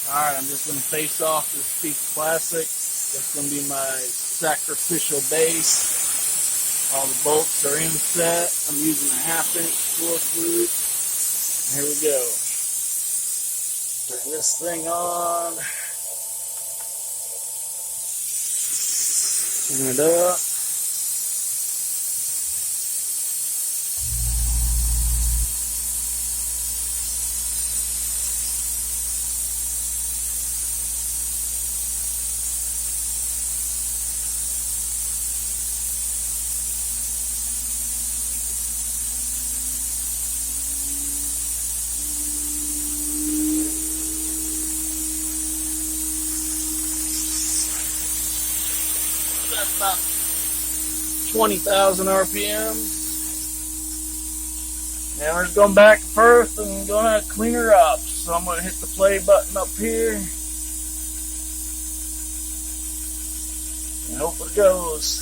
Alright, I'm just going to face off this piece of plastic. That's going to be my sacrificial base. All the bolts are inset. I'm using a 1/2 inch floor flute. Here we go. Turn this thing on. Turn it up. That's about 20,000 RPMs. And we're just going back and forth and going to clean her up. So I'm going to hit the play button up here. And hope it goes.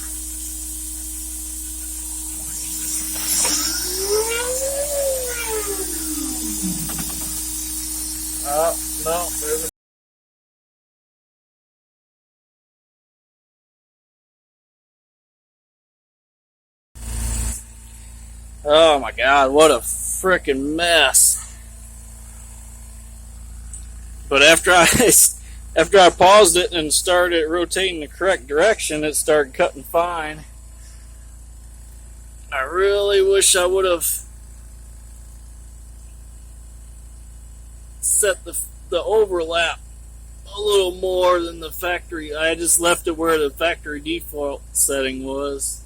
No, there's a Oh my God, what a freaking mess. But after I paused it and started rotating the correct direction, it started cutting fine. I really wish I would have set the overlap a little more than the factory. I just left it where the factory default setting was.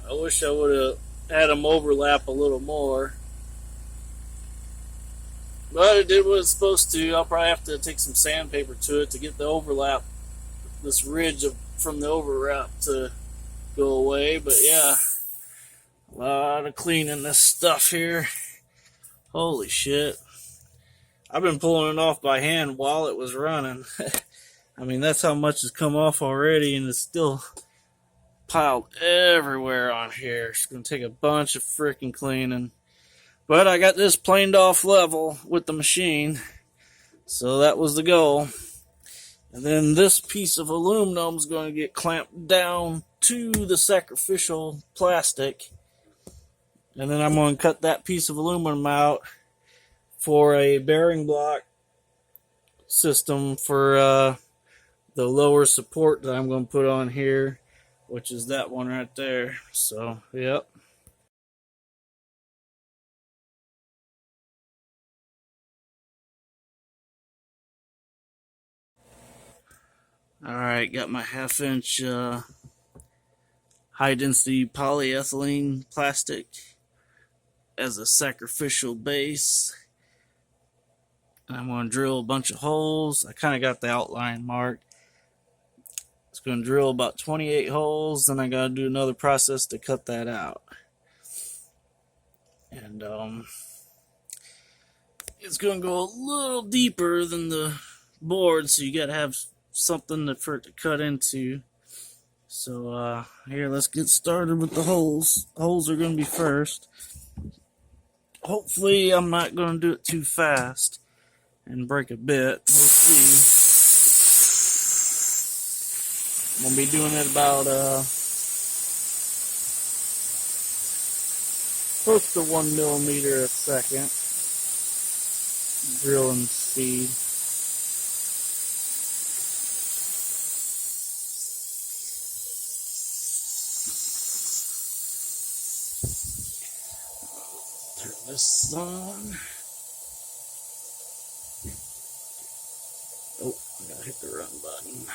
I wish I would have had them overlap a little more. But it did what it's supposed to. I'll probably have to take some sandpaper to it to get the overlap, this ridge from the overlap to go away. But yeah, a lot of cleaning this stuff here. Holy shit. I've been pulling it off by hand while it was running. I mean, that's how much has come off already, and it's still piled everywhere on here. It's going to take a bunch of freaking cleaning. But I got this planed off level with the machine, so that was the goal. And then this piece of aluminum is going to get clamped down to the sacrificial plastic. And then I'm going to cut that piece of aluminum out for a bearing block system for the lower support that I'm going to put on here, which is that one right there. So, yep. Alright, got my 1/2 inch high density polyethylene plastic as a sacrificial base. And I'm going to drill a bunch of holes. I kind of got the outline marked. It's going to drill about 28 holes, then I got to do another process to cut that out. And it's going to go a little deeper than the board, so you got to have something for it to cut into. So here, let's get started with the holes. Holes are going to be first. Hopefully I'm not going to do it too fast and break a bit. We'll see. I'm going to be doing it about close to 1 millimeter a second drilling speed. Turn this on. Oh, I gotta hit the run button.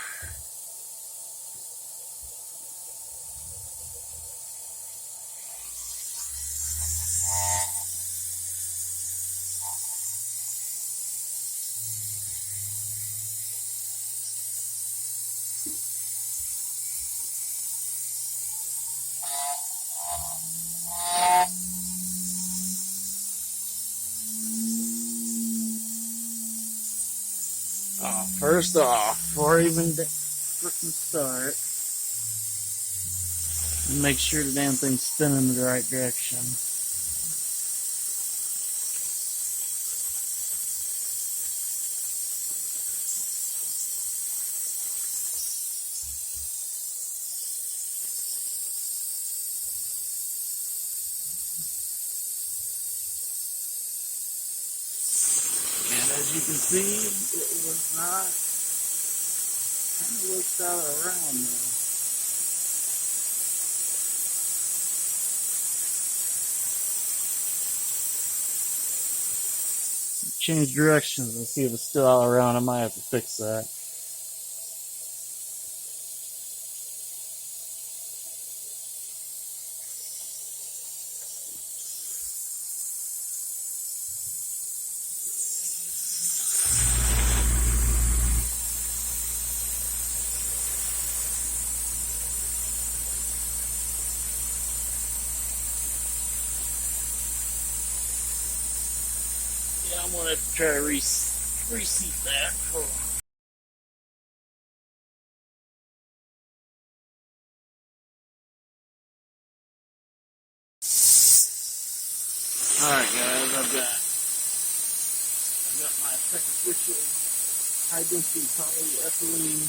First off, before I even freaking start, make sure the damn thing's spinning in the right direction. As you can see, it was not, kind of worked out around there. Change directions and see if it's still out around. I might have to fix that. Yeah, I'm gonna have to try to reseat that. Hold on. Alright guys, I've got my sacrificial high density polyethylene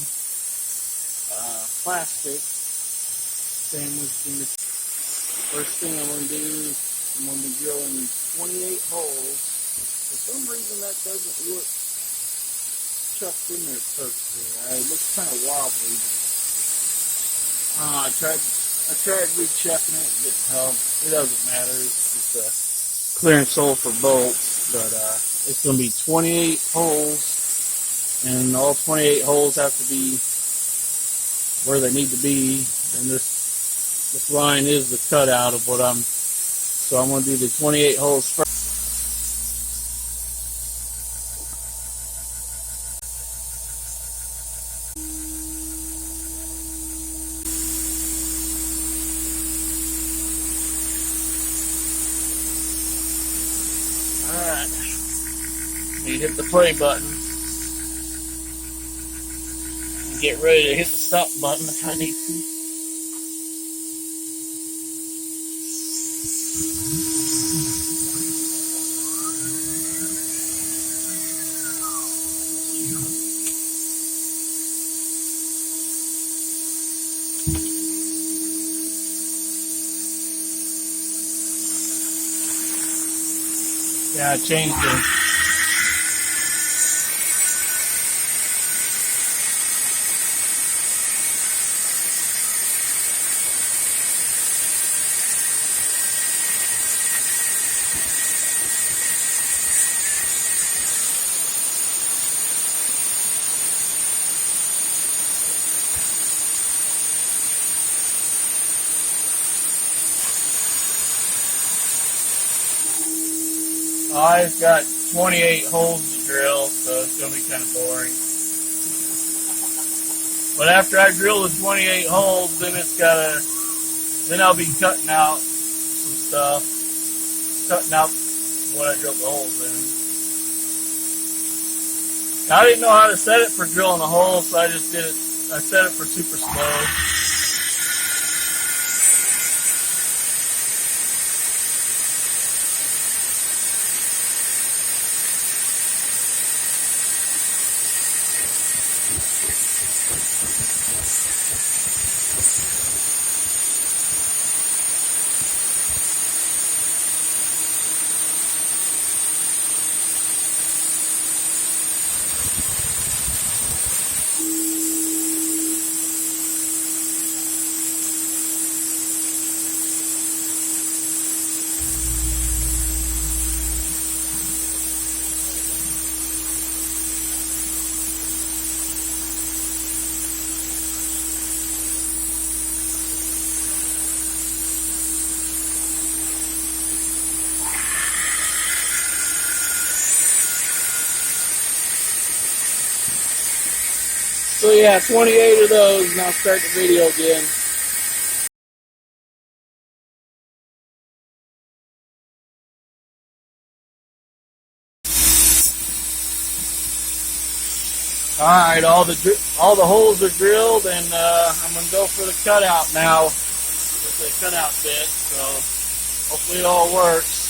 plastic sandwiched in the. First thing I'm going to do is I'm going to be drilling 28 holes. For some reason that doesn't look chucked in there perfectly. It looks kind of wobbly. I tried rechecking it, but it doesn't matter. It's just a clearance hole for bolts, but it's going to be 28 holes, and all 28 holes have to be where they need to be, and this line is the cutout of what so I'm going to do the 28 holes first. Alright, you hit the play button and get ready to hit the stop button if I need to. Yeah, I changed it. I've got 28 holes to drill, so it's going to be kind of boring. But after I drill the 28 holes, then I'll be cutting out some stuff, cutting out what I drilled the holes in. I didn't know how to set it for drilling a hole, so I just did it. I set it for super slow. So yeah, 28 of those, and I'll start the video again. Alright, all the holes are drilled, and I'm going to go for the cutout now with the cutout bit, so hopefully it all works.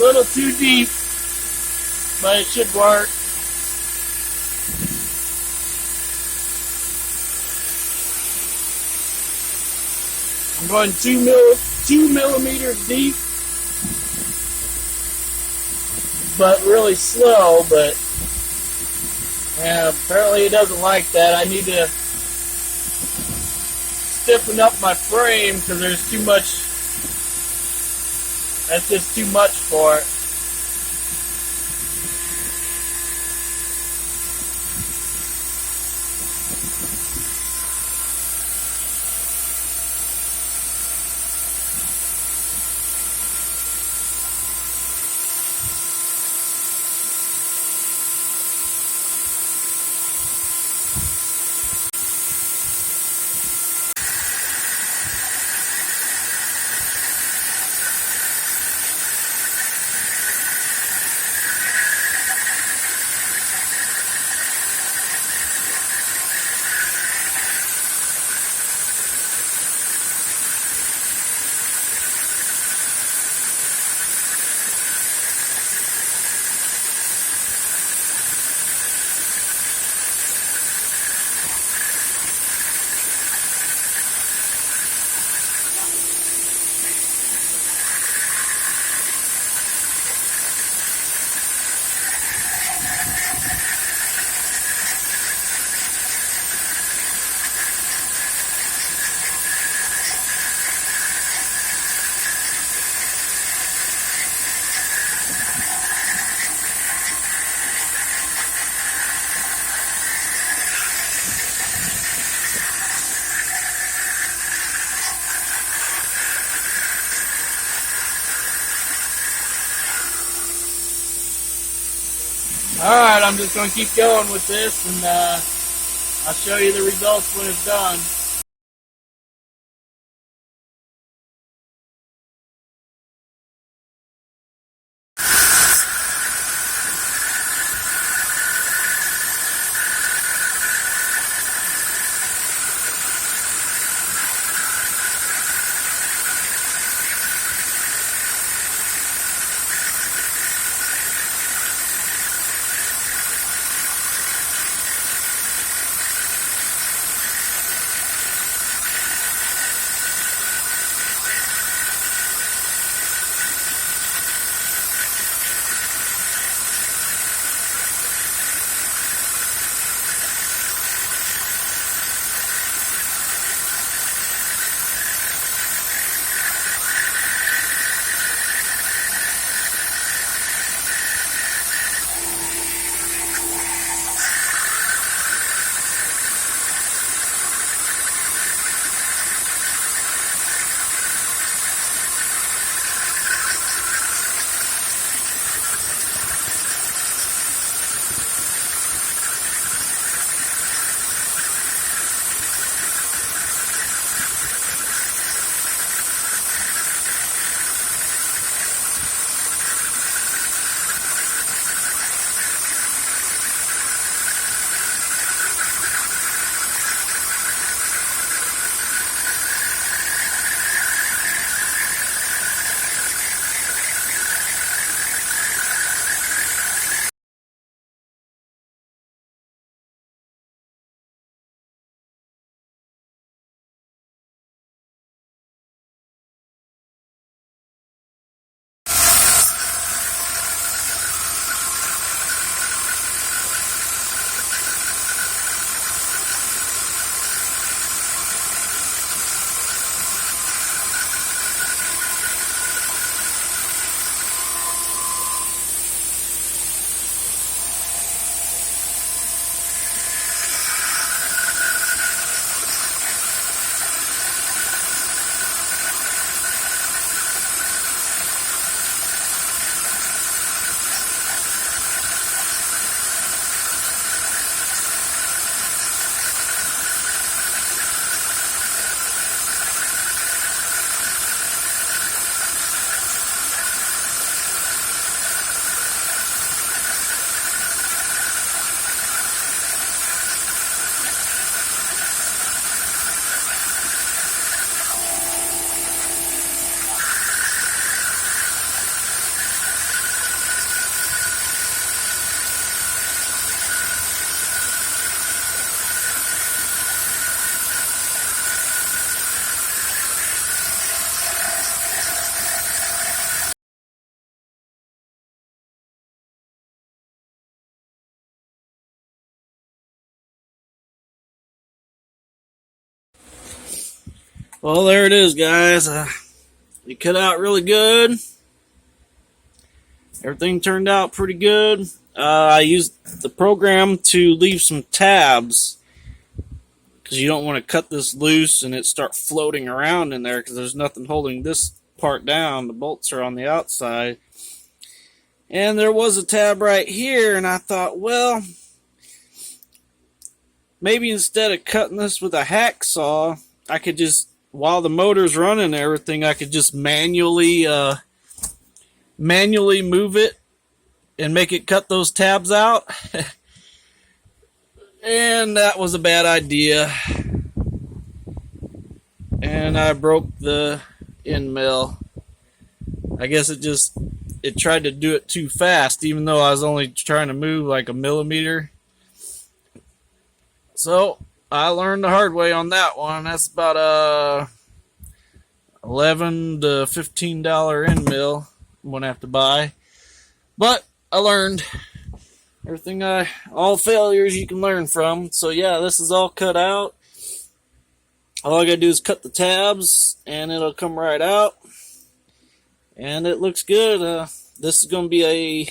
little too deep, but it should work. I'm going 2 millimeters deep, but really slow. But apparently it doesn't like that. I need to stiffen up my frame because there's too much. That's just too much for it. Alright, I'm just going to keep going with this, and I'll show you the results when it's done. Well, there it is, guys. It cut out really good. Everything turned out pretty good. I used the program to leave some tabs because you don't want to cut this loose and it start floating around in there because there's nothing holding this part down. The bolts are on the outside. And there was a tab right here, and I thought, well, maybe instead of cutting this with a hacksaw, I could just, while the motor's running and everything, I could just manually move it and make it cut those tabs out. And that was a bad idea. And I broke the end mill. I guess it tried to do it too fast, even though I was only trying to move like a millimeter. So I learned the hard way on that one. That's about a $11 to $15 end mill I'm gonna have to buy. But I learned everything. All failures you can learn from. So yeah, this is all cut out. All I gotta do is cut the tabs, and it'll come right out. And it looks good. This is gonna be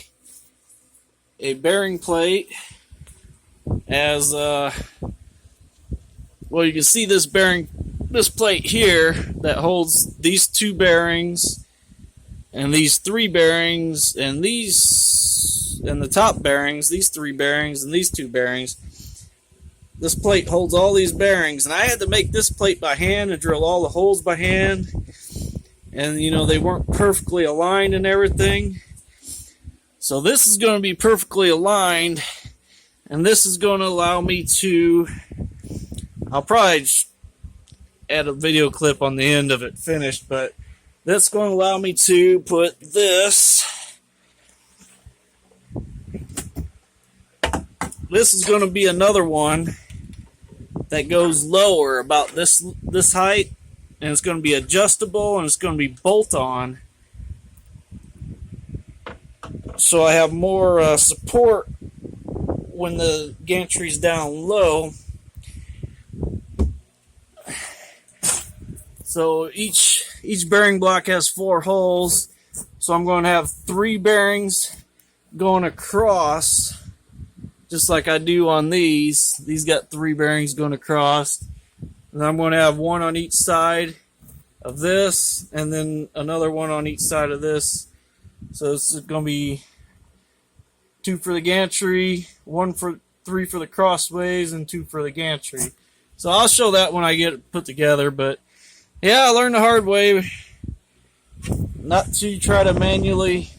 a bearing plate. As well, you can see this plate here that holds these two bearings, and these three bearings, and the top bearings, these three bearings, and these two bearings. This plate holds all these bearings, and I had to make this plate by hand and drill all the holes by hand. And they weren't perfectly aligned and everything. So this is going to be perfectly aligned, and this is going to allow me to, I'll probably add a video clip on the end of it finished, but that's going to allow me to put this. This is going to be another one that goes lower, about this height, and it's going to be adjustable, and it's going to be bolt-on. So I have more support when the gantry's down low. So each bearing block has 4 holes. So I'm going to have 3 bearings going across, just like I do on these. These got 3 bearings going across. And I'm going to have 1 on each side of this, and then another 1 on each side of this. So it's going to be 2 for the gantry, 3 for the crossways, and 2 for the gantry. So I'll show that when I get it put together. But yeah, I learned the hard way not to try to manually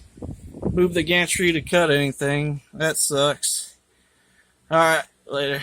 move the gantry to cut anything. That sucks. Alright, later.